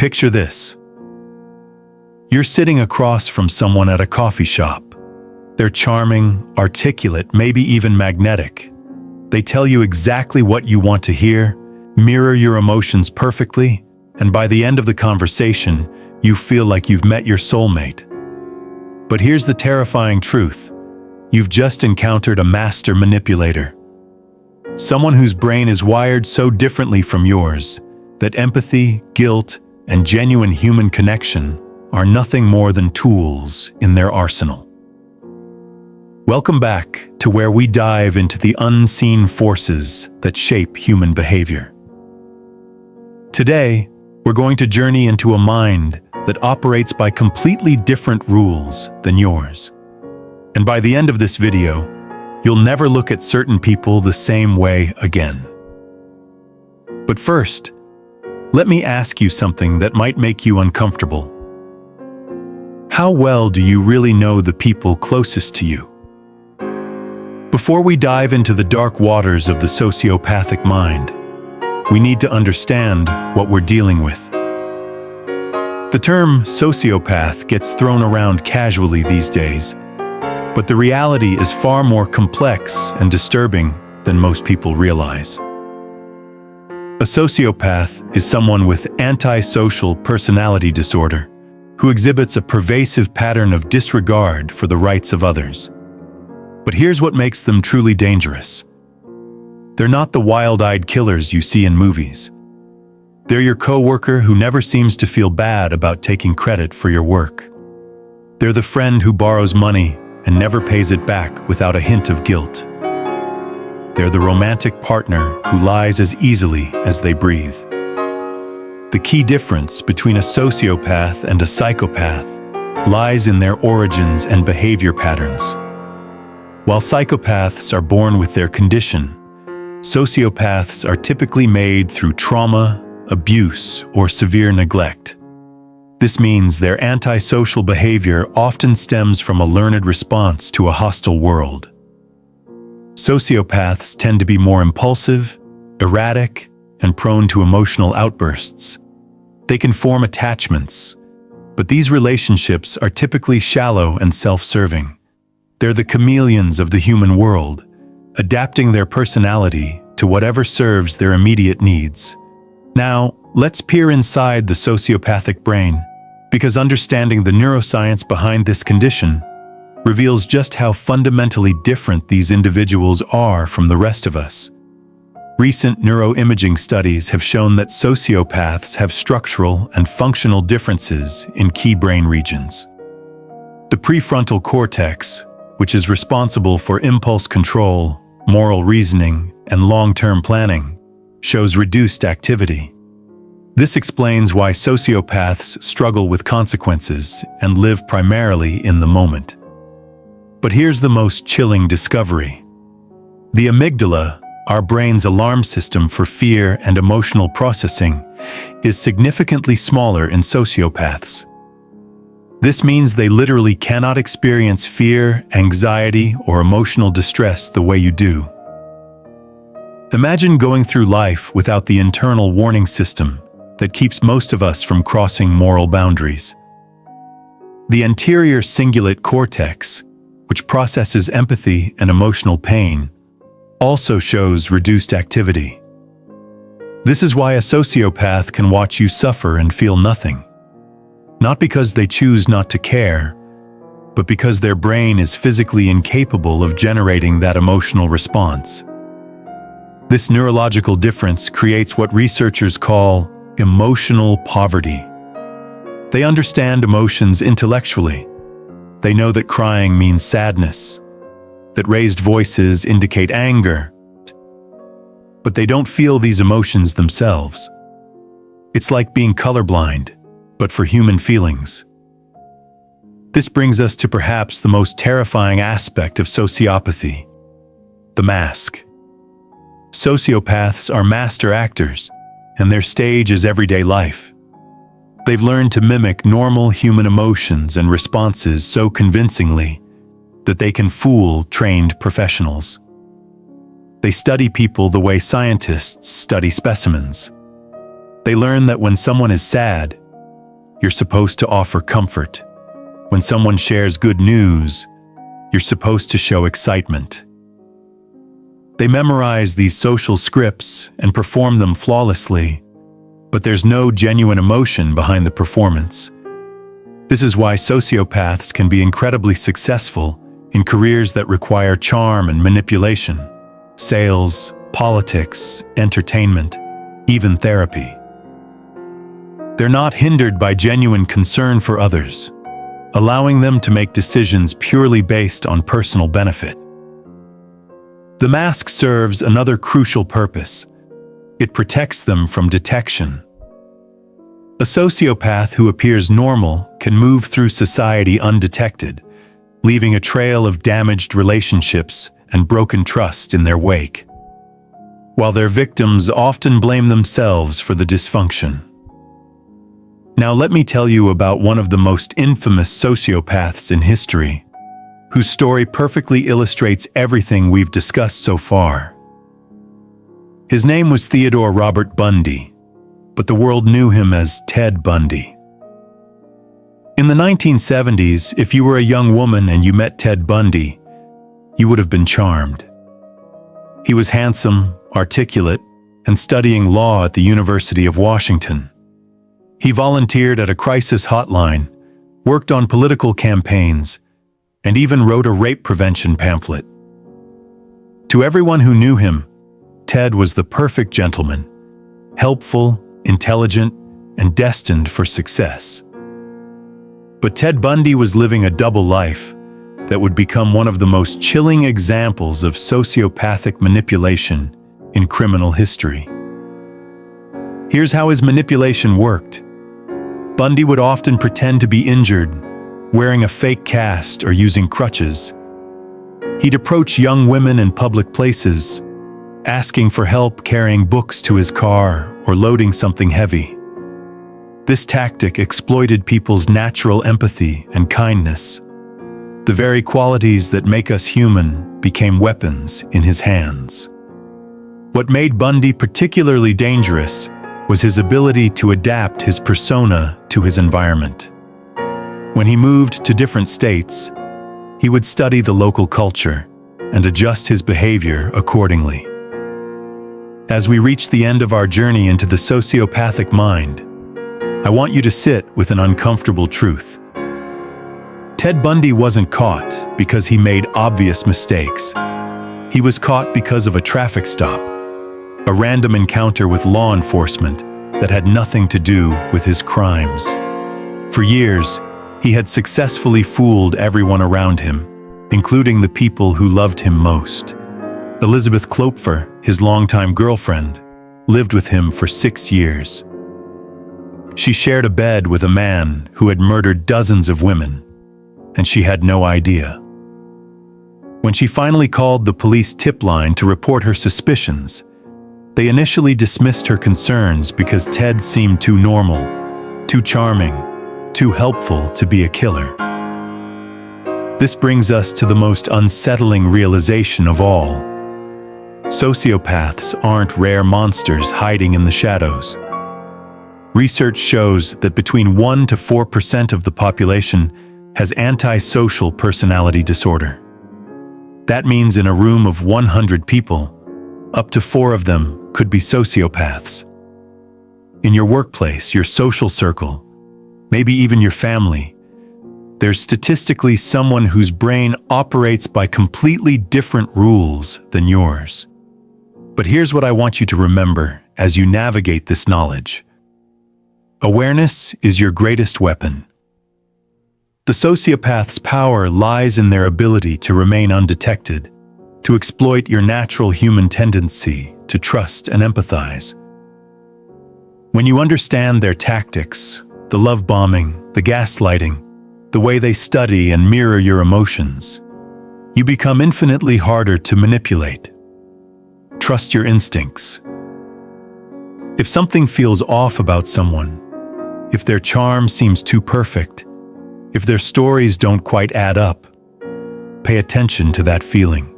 Picture this. You're sitting across from someone at a coffee shop. They're charming, articulate, maybe even magnetic. They tell you exactly what you want to hear, mirror your emotions perfectly, and by the end of the conversation, you feel like you've met your soulmate. But here's the terrifying truth. You've just encountered a master manipulator. Someone whose brain is wired so differently from yours that empathy, guilt, and genuine human connection are nothing more than tools in their arsenal. Welcome back to where we dive into the unseen forces that shape human behavior. Today, we're going to journey into a mind that operates by completely different rules than yours. And by the end of this video, you'll never look at certain people the same way again. But first, let me ask you something that might make you uncomfortable. How well do you really know the people closest to you? Before we dive into the dark waters of the sociopathic mind, we need to understand what we're dealing with. The term sociopath gets thrown around casually these days, but the reality is far more complex and disturbing than most people realize. A sociopath is someone with antisocial personality disorder who exhibits a pervasive pattern of disregard for the rights of others. But here's what makes them truly dangerous. They're not the wild-eyed killers you see in movies. They're your coworker who never seems to feel bad about taking credit for your work. They're the friend who borrows money and never pays it back without a hint of guilt. They're the romantic partner who lies as easily as they breathe. The key difference between a sociopath and a psychopath lies in their origins and behavior patterns. While psychopaths are born with their condition, sociopaths are typically made through trauma, abuse, or severe neglect. This means their antisocial behavior often stems from a learned response to a hostile world. Sociopaths tend to be more impulsive, erratic, and prone to emotional outbursts. They can form attachments, but these relationships are typically shallow and self-serving. They're the chameleons of the human world, adapting their personality to whatever serves their immediate needs. Now, let's peer inside the sociopathic brain, because understanding the neuroscience behind this condition reveals just how fundamentally different these individuals are from the rest of us. Recent neuroimaging studies have shown that sociopaths have structural and functional differences in key brain regions. The prefrontal cortex, which is responsible for impulse control, moral reasoning, and long-term planning, shows reduced activity. This explains why sociopaths struggle with consequences and live primarily in the moment. But here's the most chilling discovery. The amygdala, our brain's alarm system for fear and emotional processing, is significantly smaller in sociopaths. This means they literally cannot experience fear, anxiety, or emotional distress the way you do. Imagine going through life without the internal warning system that keeps most of us from crossing moral boundaries. The anterior cingulate cortex, which processes empathy and emotional pain, also shows reduced activity. This is why a sociopath can watch you suffer and feel nothing. Not because they choose not to care, but because their brain is physically incapable of generating that emotional response. This neurological difference creates what researchers call emotional poverty. They understand emotions intellectually. They know that crying means sadness, that raised voices indicate anger, but they don't feel these emotions themselves. It's like being colorblind, but for human feelings. This brings us to perhaps the most terrifying aspect of sociopathy: the mask. Sociopaths are master actors, and their stage is everyday life. They've learned to mimic normal human emotions and responses so convincingly that they can fool trained professionals. They study people the way scientists study specimens. They learn that when someone is sad, you're supposed to offer comfort. When someone shares good news, you're supposed to show excitement. They memorize these social scripts and perform them flawlessly, but there's no genuine emotion behind the performance. This is why sociopaths can be incredibly successful in careers that require charm and manipulation: sales, politics, entertainment, even therapy. They're not hindered by genuine concern for others, allowing them to make decisions purely based on personal benefit. The mask serves another crucial purpose. It protects them from detection. A sociopath who appears normal can move through society undetected, leaving a trail of damaged relationships and broken trust in their wake, while their victims often blame themselves for the dysfunction. Now let me tell you about one of the most infamous sociopaths in history, whose story perfectly illustrates everything we've discussed so far. His name was Theodore Robert Bundy, but the world knew him as Ted Bundy. In the 1970s, if you were a young woman and you met Ted Bundy, you would have been charmed. He was handsome, articulate, and studying law at the University of Washington. He volunteered at a crisis hotline, worked on political campaigns, and even wrote a rape prevention pamphlet. To everyone who knew him, Ted was the perfect gentleman, helpful, intelligent, and destined for success. But Ted Bundy was living a double life that would become one of the most chilling examples of sociopathic manipulation in criminal history. Here's how his manipulation worked. Bundy would often pretend to be injured, wearing a fake cast or using crutches. He'd approach young women in public places, asking for help carrying books to his car or loading something heavy. This tactic exploited people's natural empathy and kindness. The very qualities that make us human became weapons in his hands. What made Bundy particularly dangerous was his ability to adapt his persona to his environment. When he moved to different states, he would study the local culture and adjust his behavior accordingly. As we reach the end of our journey into the sociopathic mind, I want you to sit with an uncomfortable truth. Ted Bundy wasn't caught because he made obvious mistakes. He was caught because of a traffic stop, a random encounter with law enforcement that had nothing to do with his crimes. For years, he had successfully fooled everyone around him, including the people who loved him most. Elizabeth Klopfer, his longtime girlfriend, lived with him for 6 years. She shared a bed with a man who had murdered dozens of women, and she had no idea. When she finally called the police tip line to report her suspicions, they initially dismissed her concerns because Ted seemed too normal, too charming, too helpful to be a killer. This brings us to the most unsettling realization of all. Sociopaths aren't rare monsters hiding in the shadows. Research shows that between 1 to 4% of the population has antisocial personality disorder. That means in a room of 100 people, up to 4 of them could be sociopaths. In your workplace, your social circle, maybe even your family, there's statistically someone whose brain operates by completely different rules than yours. But here's what I want you to remember as you navigate this knowledge. Awareness is your greatest weapon. The sociopath's power lies in their ability to remain undetected, to exploit your natural human tendency to trust and empathize. When you understand their tactics, the love bombing, the gaslighting, the way they study and mirror your emotions, you become infinitely harder to manipulate. Trust your instincts. If something feels off about someone, if their charm seems too perfect, if their stories don't quite add up, pay attention to that feeling.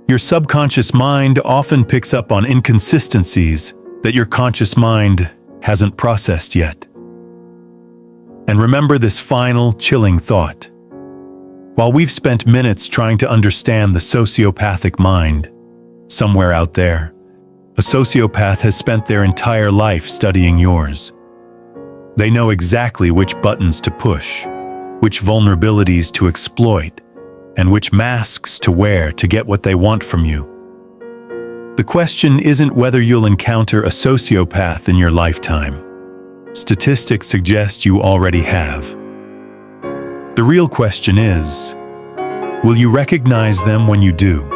Your subconscious mind often picks up on inconsistencies that your conscious mind hasn't processed yet. And remember this final, chilling thought. While we've spent minutes trying to understand the sociopathic mind, somewhere out there, a sociopath has spent their entire life studying yours. They know exactly which buttons to push, which vulnerabilities to exploit, and which masks to wear to get what they want from you. The question isn't whether you'll encounter a sociopath in your lifetime. Statistics suggest you already have. The real question is, will you recognize them when you do?